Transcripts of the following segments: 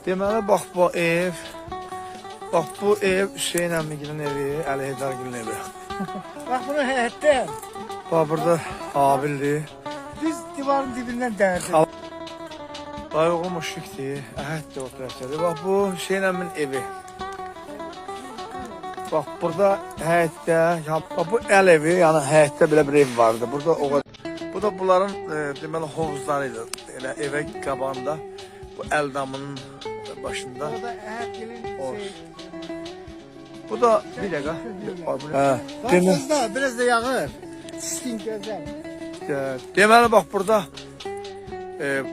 Deməli, bax bu ev, bax bu ev Hüseyin əmmigilin evi, Əli Heydərgilin evi. Bax bunu həyətdən, Bax burada Abildir. düz divarın dibindən dərdim. Dayı oğlum müşrikdir, əhəddir o tərəfdədir. Bax bu Hüseyin əmmin evi. Bax burada həyətdə, bax bu əl evi, yəni həyətdə belə bir ev vardı. Burada o qədər. Bu da bunların deməli hovuzlarıydı. Elə evə qabağında bu əl damının başında. Orada əhədgilin Bu da bir dəqiqə. Bax da biraz da yağır. Çiskin gözəl. Deməli bax burada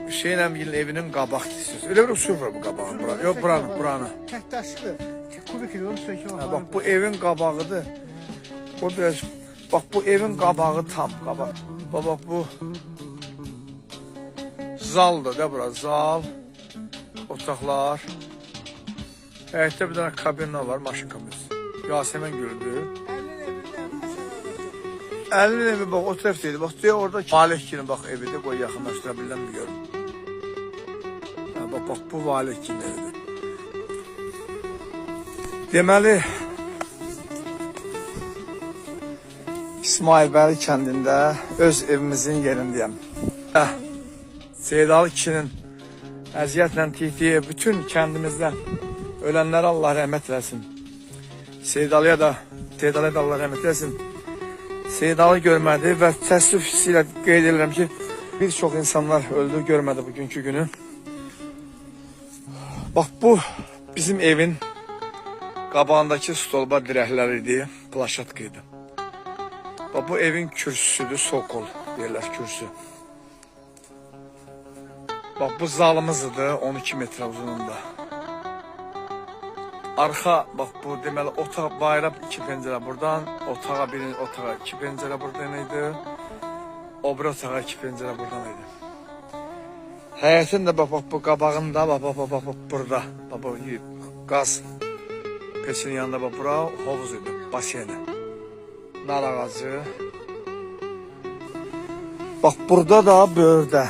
Hüseyin əmgilin evinin qabaq hissəsi. Elə bir usul var bu qabağın bura. Yox buranı. Təhtaşlı. Kubik onu söküb. Bax bu evin qabağıdır. O biraz bax bu evin qabağı tam qabaq. Bax bu zaldır da bura. Zal, otaqlar. Həyətdə bir dənə kabinlər var, maşın kabinası. Yasemin Gül'dür. Əlinin evi bax o tərəfdəydi. Bax deyə orada Valihgilin bax evidir. Qoy yaxınlaşdıra bilən bir görüm. Bax bu Valihgilin evidir. Deməli İsmailbəli kəndində öz evimizin yerindəyəm. Seydalı kişinin əziyyətlə tihdiyi bütün kəndimizdən ölənlərə Allah rəhmət eləsin. Seydalıya da Allah rəhmət eləsin. Seydalı görmədi və təəssüf hissi ilə qeyd edirəm ki, bir çox insanlar öldü, görmədi bugünkü günü. Bax bu bizim evin qabağındakı stolba dirəkləri idi, plaşatka idi. Bax bu evin kürsüsüdür, sokol deyirlər kürsü. Bax bu zalımız idi, 12 metre uzunluğunda. Arxa, bax bu deməli otaq bayram 2 pəncərə buradan, otağa otağa 2 pəncərə buradan idi. O bir otağa 2 pəncərə buradan idi. Həyətin də bax bu qabağında, bax burada, bax bu qaz peçinin yanında bax bura hovuz idi, basiyəni. Nar ağacı. Bax burada da böyürdə.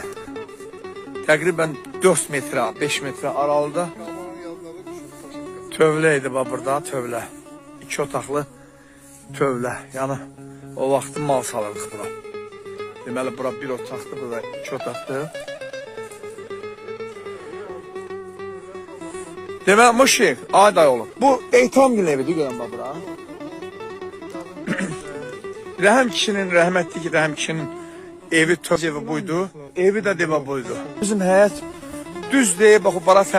Təqribən 4 metrə, 5 metrə aralıda tövlə idi bax burada, tövlə. 2 otaqlı tövlə. Yəni o vaxtı mal salırdıq bura. Deməli bura bir otaqdır, burada 2 otaqdır. Deməli Muşik, ay dayı bu Eytamgilin evidir, görən bax bura. Rəhəm kişinin, rəhmətli ki, Rəhəm kişinin evi, tövz evi buydu. Evi də deva buydu. Bizim həyət düz deyib, bax, bara